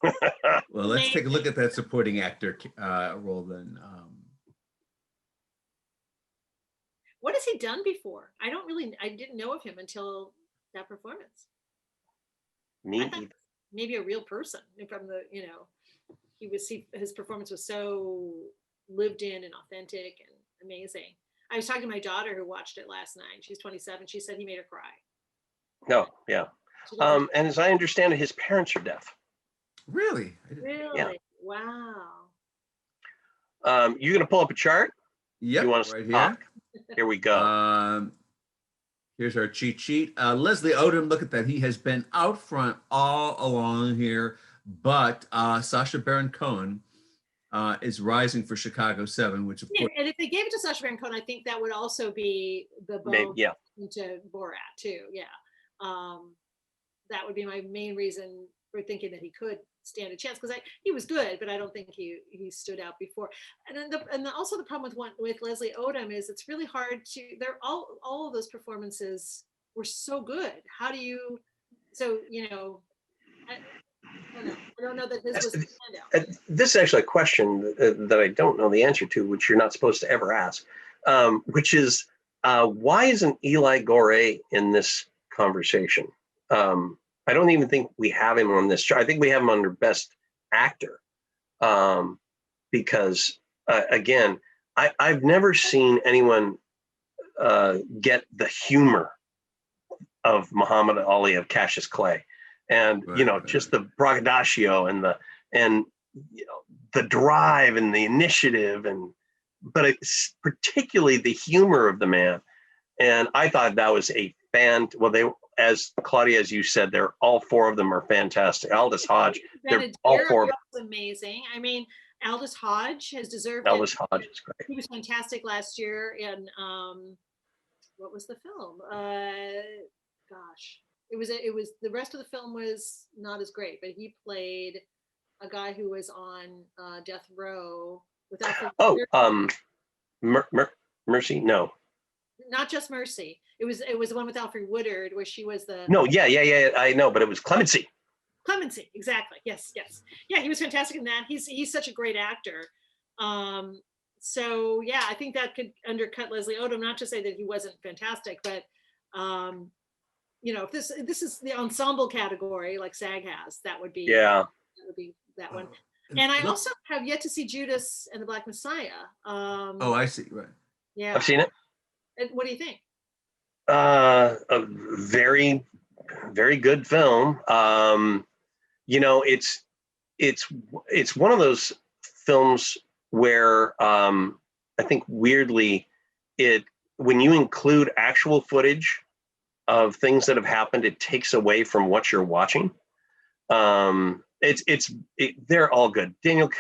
Well, let's take a look at that supporting actor role then. What has he done before? I didn't know of him until that performance. Me I thought either. maybe a real person from his performance was so lived in and authentic and amazing. I was talking to my daughter who watched it last night. She's 27. She said he made her cry. No, yeah. And as I understand it, his parents are deaf. Really? Really? Yeah. Wow. You're gonna pull up a chart? Yep, You want us right to here. talk? Here we go. Here's our cheat sheet. Leslie Odom, look at that. He has been out front all along here, but Sasha Baron Cohen is rising for Chicago 7, which of course. And if they gave it to Sasha Baron Cohen, I think that would also be the bone Yeah. into Borat too. Yeah. That would be my main reason for thinking that he could stand a chance, because he was good, but I don't think he stood out before. And then also the problem with Leslie Odom is it's really hard to. They're all of those performances were so good. How do you? So I don't know that his was a standout. This is actually a question that I don't know the answer to, which you're not supposed to ever ask, which is why isn't Eli Gorey in this conversation? I don't even think we have him on this chart. I think we have him under Best Actor, because again, I've never seen anyone get the humor of Muhammad Ali of Cassius Clay, and just the braggadocio and the drive and the initiative, but it's particularly the humor of the man. And I thought that was as Claudia, as you said, all four of them are fantastic. Aldous Hodge, they're all four. Was amazing. I mean, Aldous Hodge has deserved Aldous it. Hodge is great. He was fantastic last year in what was the film? Gosh, it was the rest of the film was not as great, but he played a guy who was on death row without. Mercy? No. Not Just Mercy. It was the one with Alfred Woodard where she was the. No, yeah. I know, but it was Clemency. Clemency, exactly. Yes. Yeah, he was fantastic in that. He's such a great actor. So yeah, I think that could undercut Leslie Odom. Not to say that he wasn't fantastic, but if this is the ensemble category like SAG has, that would be that one. And I also have yet to see Judas and the Black Messiah. I see. Right. Yeah, I've seen it. And what do you think? A very, very good film. It's one of those films where I think weirdly when you include actual footage of things that have happened, it takes away from what you're watching. They're all good. Daniel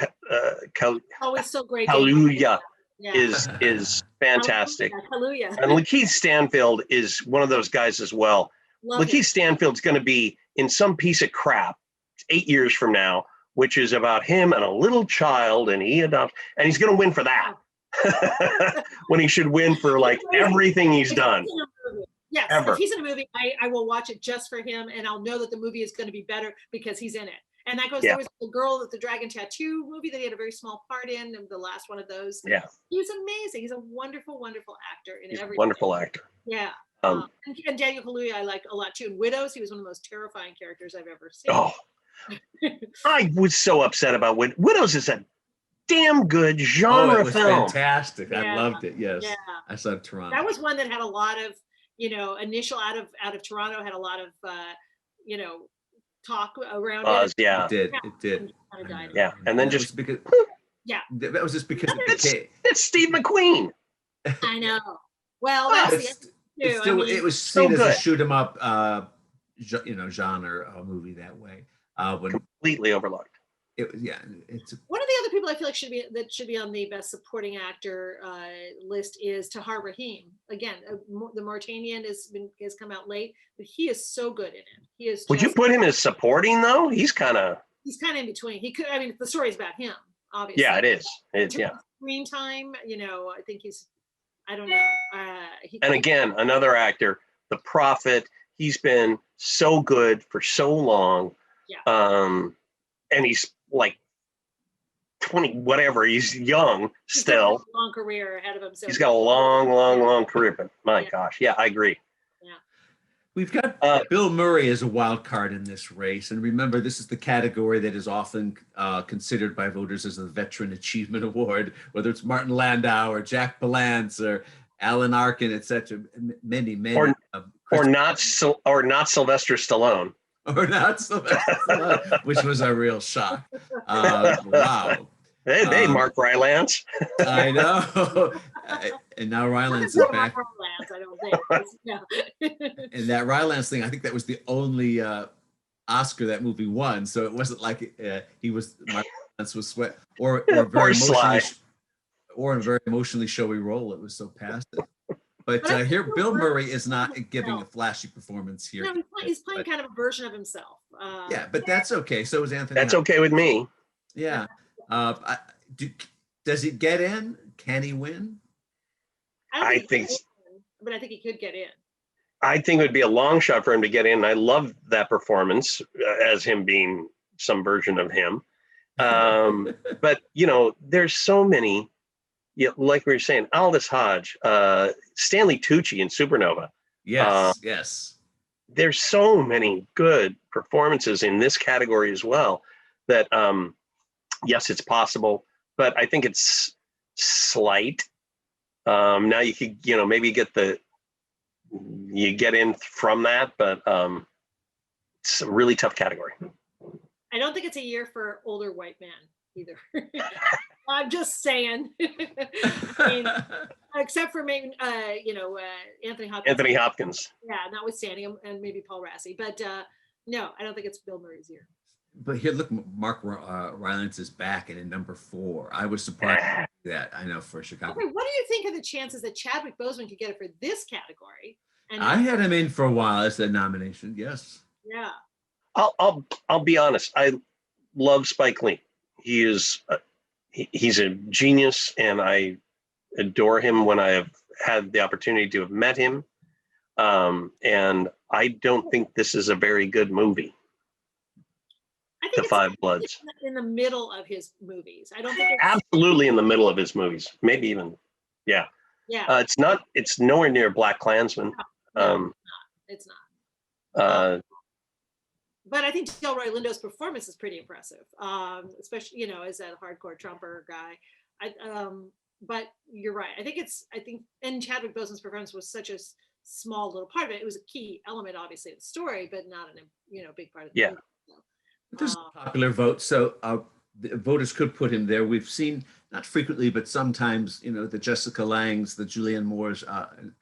Always so great. Kaluuya Yeah. is fantastic. Hallelujah. And Lakeith Stanfield is one of those guys as well. Lakeith Stanfield's going to be in some piece of crap 8 years from now, which is about him and a little child, and he's going to win for that. When he should win for everything he's done. Yes, ever. If he's in a movie, I will watch it just for him, and I'll know that the movie is going to be better because he's in it. And that goes, Yeah. there was the girl with the dragon tattoo movie that he had a very small part in, and the last one of those. Yeah. He was amazing. He's a wonderful, wonderful actor in He's a everything. wonderful actor. Yeah. Um, And Daniel Kaluuya I like a lot too. In Widows, he was one of the most terrifying characters I've ever seen. Oh, I was so upset about Widows is a damn good Oh, genre it was film. fantastic. I Yeah. loved it. Yes. Yeah. I saw Toronto. That was one that had a lot of, initial out of Toronto, had a lot of, talk around Buzz, it. yeah. It did. Yeah. It did. And kind of died. Yeah, and then That just was because Yeah. that was just because it it's, became. it's Steve McQueen. I know. Well, that's the It's, too. it's still, I mean, it was so seen as a good. shoot 'em up, genre movie that way. When Completely overlooked. it was, yeah, it's one of the other people I feel like should be on the best supporting actor list is Tahar Rahim. Again, the Mauritanian has come out late, but he is so good in it. He is. Would you put him as supporting though? He's kind of. He's kind of in between. He could. I mean, the story's about him, obviously. Yeah, it is. It's In yeah. terms of screen time, I think he's. I don't know. And again, another actor, the Prophet. He's been so good for so long. Yeah. And he's like 20, whatever. He's young He's got still. a long career ahead of him. So He's got a long career. But my Yeah. gosh, yeah, I agree. We've got Bill Murray as a wild card in this race. And remember, this is the category that is often considered by voters as the Veteran Achievement Award, whether it's Martin Landau or Jack Palance or Alan Arkin, etc. Many. Or not Sylvester Stallone. Or not Sylvester Stallone, which was a real shock. Wow. Hey, Mark Rylance. I know. And now Rylance is back. I don't think. Yeah. And that Rylance thing, I think that was the only Oscar that movie won. So it wasn't like Mark Rylance was sweat or a very emotionally showy role. It was so passive. But here, Bill Murray is not giving a flashy performance here. No, he's playing kind of a version of himself. Yeah, but that's okay. So is Anthony. That's okay with me. Yeah. Does he get in? Can he win? I think but I think he could get in. I think it would be a long shot for him to get in. I love that performance as him being some version of him. But there's so many. Like we were saying, Aldous Hodge, Stanley Tucci in Supernova. Yes, yes. There's so many good performances in this category as well that, yes, it's possible, but I think it's slight. Now you could, maybe you get in from that, but it's a really tough category. I don't think it's a year for older white men either. I'm just saying. I mean, except for maybe Anthony Hopkins. Anthony Hopkins. Yeah, notwithstanding him, and maybe Paul Rassi, but no, I don't think it's Bill Murray's year. But here, look, Mark Rylance is back and in number 4. I was surprised that I know for Chicago. Okay, what do you think of the chances that Chadwick Boseman could get it for this category? And I had him in for a while as a nomination. Yes. Yeah. I'll be honest. I love Spike Lee. He is he's a genius, and I adore him when I have had the opportunity to have met him. And I don't think this is a very good movie. I think The Five Bloods. in the middle of his movies. I don't think it's, Absolutely in the middle of his movies. Maybe even, yeah. yeah. It's nowhere near Black Klansman. It's not. But I think Delroy Lindo's performance is pretty impressive, especially as a hardcore Trumper guy. But you're right. I think, and Chadwick Boseman's performance was such a small little part of it. It was a key element, obviously, of the story, but not a big part of the movie. There's a popular vote, so the voters could put him there. We've seen, not frequently, but sometimes, the Jessica Langes, the Julianne Moores,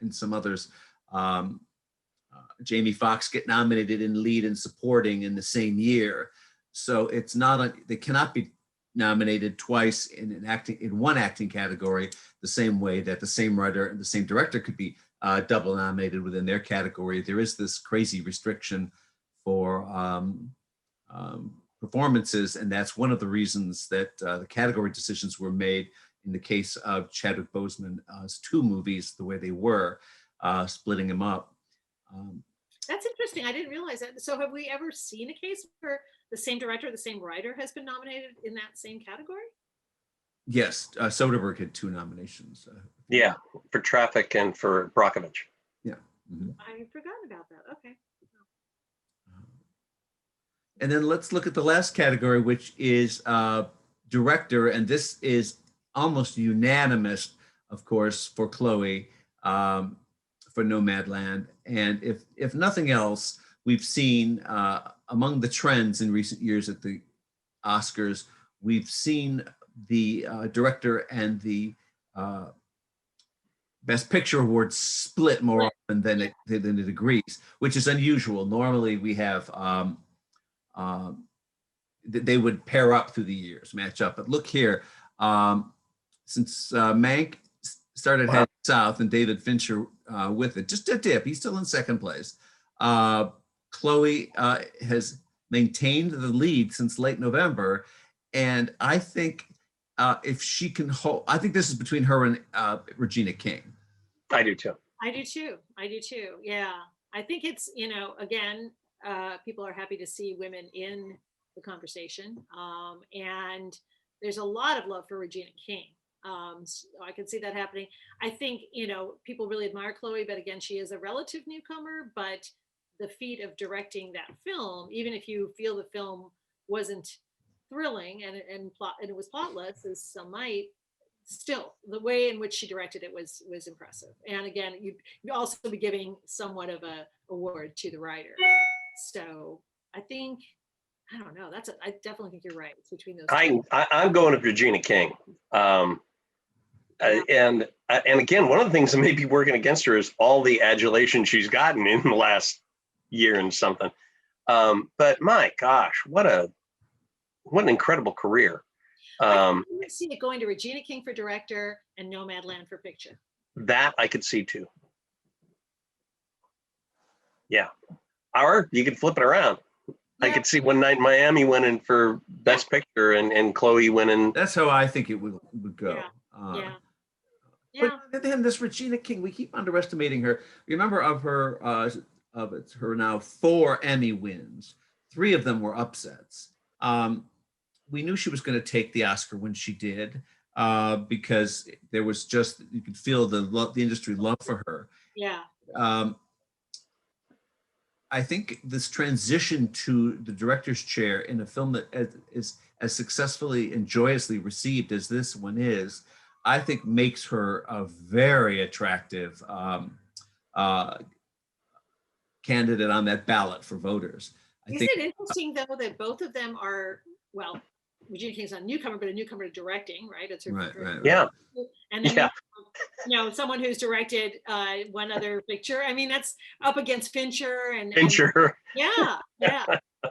and some others, Jamie Foxx get nominated in lead and supporting in the same year. So it's not they cannot be nominated twice in one acting category, the same way that the same writer and the same director could be double nominated within their category. There is this crazy restriction for performances, and that's one of the reasons that the category decisions were made in the case of Chadwick Boseman's 2 movies the way they were, splitting them up. That's interesting. I didn't realize that. So have we ever seen a case where the same director, the same writer has been nominated in that same category? Yes, Soderbergh had 2 nominations. Yeah, for Traffic and for Brockovich. Yeah. Mhm. I forgot about that. Okay. And then let's look at the last category, which is director. And this is almost unanimous, of course, for Chloe, for Nomadland. And if nothing else, we've seen among the trends in recent years at the Oscars, we've seen the director and the Best Picture awards split more often than it agrees, which is unusual. Normally we have they would pair up through the years, match up. But look here, since Mank started heading south and David Fincher with it, just a dip. He's still in second place. Chloe has maintained the lead since late November, and I think if she can hold, I think this is between her and Regina King. I do too. I do too. Yeah. I think it's, again, people are happy to see women in the conversation. And there's a lot of love for Regina King. So I can see that happening. I think, people really admire Chloe, but again, she is a relative newcomer, but the feat of directing that film, even if you feel the film wasn't thrilling and it was plotless, as some might, still the way in which she directed it was impressive. And again, you also be giving somewhat of a award to the writer. So I think, I don't know, I definitely think you're right. It's between those two. I'm going with Regina King. And again, one of the things that may be working against her is all the adulation she's gotten in the last year and something. But my gosh, what an incredible career. I could see it going to Regina King for director and Nomadland for picture. That I could see too. Yeah. Or you could flip it around. Yeah. I could see One Night in Miami winning for Best Picture and Chloe winning. That's how I think it would go. Yeah. But then this Regina King, we keep underestimating her. Remember of her now 4 Emmy wins. 3 of them were upsets. We knew she was going to take the Oscar when she did, because there was just, you could feel the industry love for her. Yeah. I think this transition to the director's chair in a film that is as successfully and joyously received as this one is, I think makes her a very attractive candidate on that ballot for voters. Isn't it interesting, though, that both of them are, well, Regina King's not a newcomer, but a newcomer to directing, right? It's her right. Yeah. And then someone who's directed one other picture. I mean, that's up against Fincher and yeah.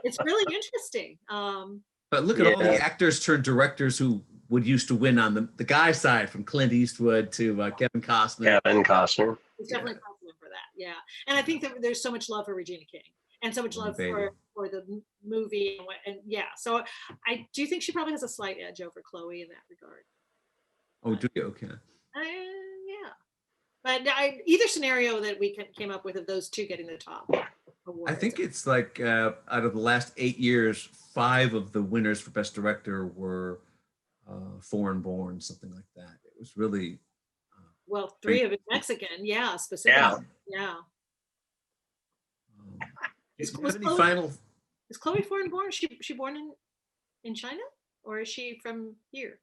It's really interesting. But look at all the actors turned directors who would used to win on the guy side, from Clint Eastwood to Kevin Costner. It's definitely possible for that. Yeah. And I think that there's so much love for Regina King and so much love for the movie. And so I do think she probably has a slight edge over Chloe in that regard. Oh, do you? Okay. Yeah. But either scenario that we came up with of those two getting the top awards. I think it's like out of the last 8 years, 5 of the winners for Best Director were foreign born, something like that. It was really... well, 3 of it Mexican, specifically. Yeah. Is Chloe foreign born? Is she born in China, or is she from here?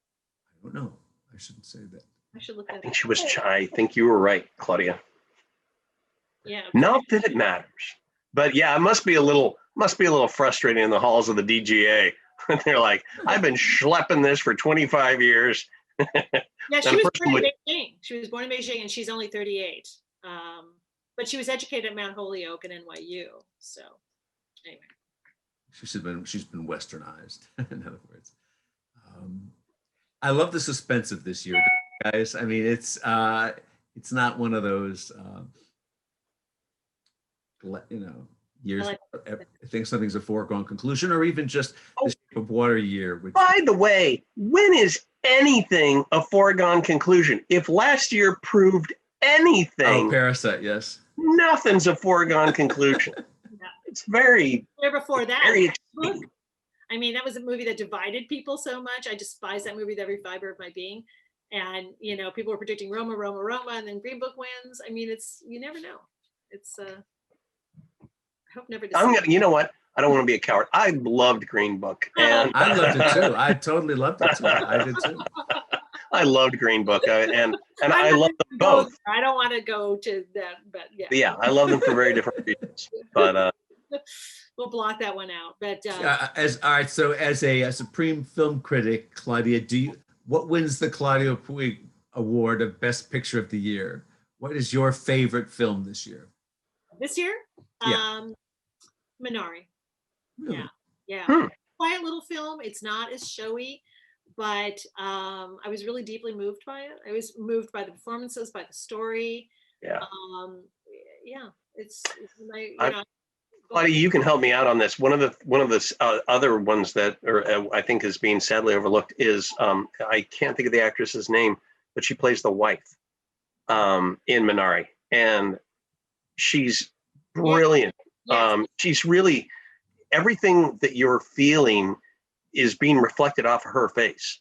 I don't know. I shouldn't say that. I should look at it. I think she was. I think you were right, Claudia. Yeah. Not that it matters, but it must be a little frustrating in the halls of the DGA. They're like, I've been schlepping this for 25 years. Yeah, she was born in Beijing. She was born in Beijing, and she's only 38. But she was educated at Mount Holyoke and NYU. So, anyway. She's been westernized, in other words. I love the suspense of this year, guys. I mean, it's not one of those years. I think something's a foregone conclusion, or even just the Shape of Water year. By the way, when is anything a foregone conclusion? If last year proved anything, Parasite, yes. nothing's a foregone conclusion. Yeah. It's very, Or before that, very Book. extreme. I mean, that was a movie that divided people so much. I despise that movie with every fiber of my being. And people were predicting Roma, Roma, Roma, and then Green Book wins. I mean, you never know. It's I hope never to I'm see gonna, you know what? I don't want to be a coward. I loved Green Book, and I loved it too. I totally loved it too. I did too. I loved Green Book, and I I'm not love them gonna go both. there. I don't want to go to that, but yeah. Yeah, I love them for very different reasons. But We'll block that one out. But All right, so as a supreme film critic, Claudia, what wins the Claudia Puig Award of Best Picture of the Year? What is your favorite film this year? this year, Yeah. Minari. Really? Yeah. Quiet little film. It's not as showy, but I was really deeply moved by it. I was moved by the performances, by the story. yeah, Yeah, it's my Claudia, you can help me out on this. One of the other ones that I think is being sadly overlooked is I can't think of the actress's name, but she plays the wife in Minari, and she's brilliant. Yes. She's really, everything that you're feeling is being reflected off of her face.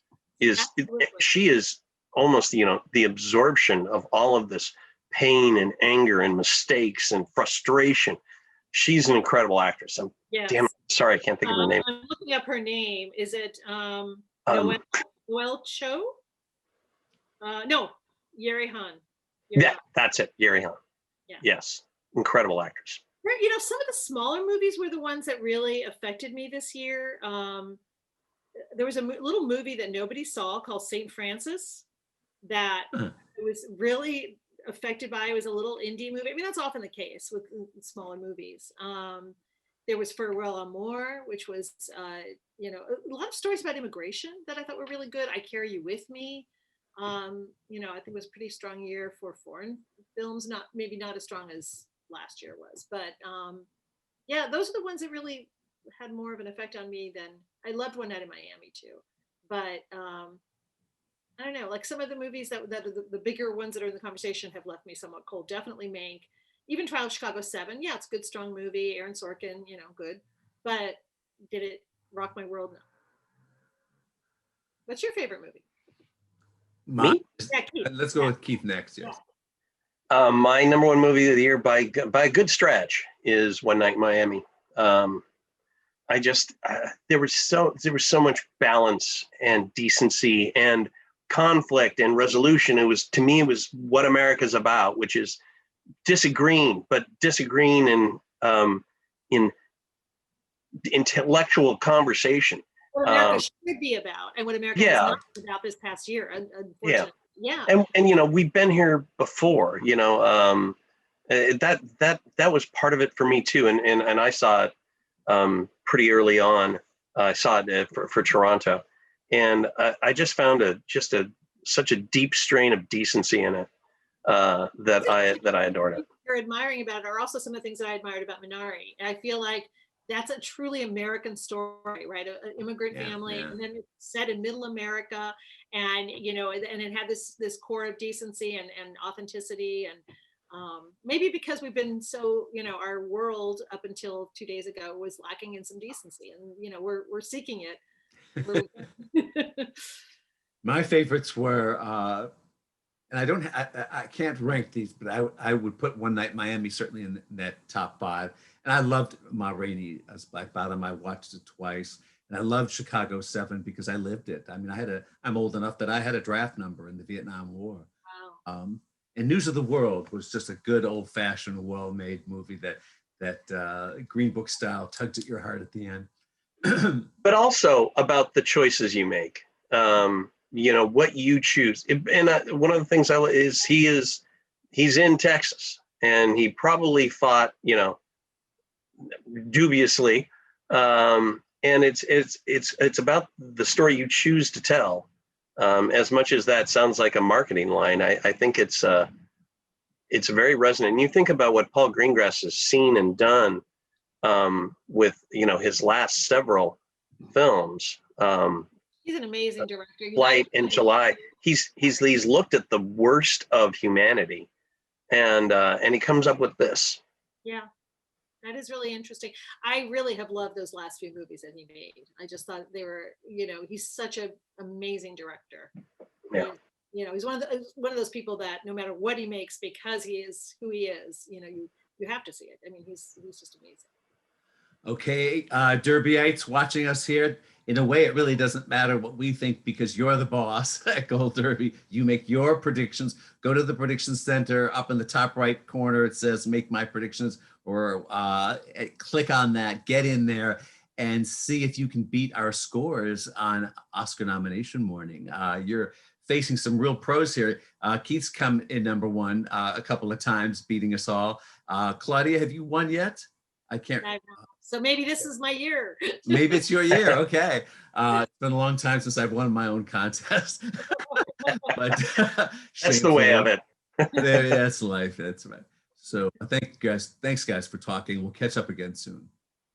She is almost the absorption of all of this pain and anger and mistakes and frustration. She's an incredible actress. Yes. Damn, sorry, I can't think of her name. I'm looking up her name. Is it Noel Cho? No, Yeri Han. Yeah, that's it, Yeri Han. Yeah. Yes, incredible actress. Some of the smaller movies were the ones that really affected me this year. There was a little movie that nobody saw called St. Francis that was really affected by. It was a little indie movie. I mean, that's often the case with smaller movies. There was Farewell Amour, which was a lot of stories about immigration that I thought were really good. I Carry You With Me. I think it was a pretty strong year for foreign films. Maybe not as strong as last year was, but those are the ones that really had more of an effect on me than I loved One Night in Miami too. But I don't know, like some of the movies that are the bigger ones that are in the conversation have left me somewhat cold. Definitely Mank, even Trial of Chicago 7. Yeah, it's a good, strong movie. Aaron Sorkin, good. But did it rock my world? No. What's your favorite movie? Me? Yeah, Keith. Let's go with Keith next. Yes. My number one movie of the year by a good stretch is One Night in Miami. I just there was so much balance and decency and conflict and resolution. It was what America's about, which is disagreeing in intellectual conversation. What America should be about, and what America is not about this past year, unfortunately. Yeah. And we've been here before. That was part of it for me too. And I saw it pretty early on. I saw it for Toronto, and I just found such a deep strain of decency in it that I adored it. You're admiring about it are also some of the things that I admired about Minari. And I feel like that's a truly American story, right? An immigrant family, and then it's set in Middle America, and and it had this core of decency and authenticity, and maybe because we've been so our world up until 2 days ago was lacking in some decency, and we're seeking it. My favorites were, and I can't rank these, but I would put One Night in Miami certainly in that top 5. And I loved Ma Rainey as Black Bottom. I watched it twice, and I loved Chicago 7 because I lived it. I mean, I'm old enough that I had a draft number in the Vietnam War. Wow. And News of the World was just a good old-fashioned, well-made movie that Green Book style tugged at your heart at the end. But also about the choices you make. What you choose. And one of the things is he's in Texas, and he probably fought, dubiously. And it's about the story you choose to tell. As much as that sounds like a marketing line, I think it's very resonant. And you think about what Paul Greengrass has seen and done with his last several films. He's an amazing director. Flight in July. He's looked at the worst of humanity and he comes up with this. Yeah, that is really interesting. I really have loved those last few movies that he made. I just thought they were, he's such an amazing director. Yeah. He's one of those people that no matter what he makes, because he is who he is, you have to see it. I mean, he's just amazing. Okay, Derbyites watching us here, in a way, it really doesn't matter what we think because you're the boss at Gold Derby. You make your predictions. Go to the prediction center up in the top right corner. It says make my predictions, or click on that, get in there and see if you can beat our scores on Oscar nomination morning. You're facing some real pros here. Keith's come in number one a couple of times, beating us all. Claudia, have you won yet? I can't. So maybe this is my year. Maybe it's your year. Okay. It's been a long time since I've won my own contest. But That's the way of it. That's life. That's right. So thanks guys for talking. We'll catch up again soon.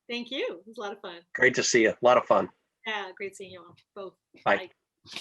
Thank you. It was a lot of fun. Great to see you. A lot of fun. Yeah, great seeing you all both. Bye. Bye.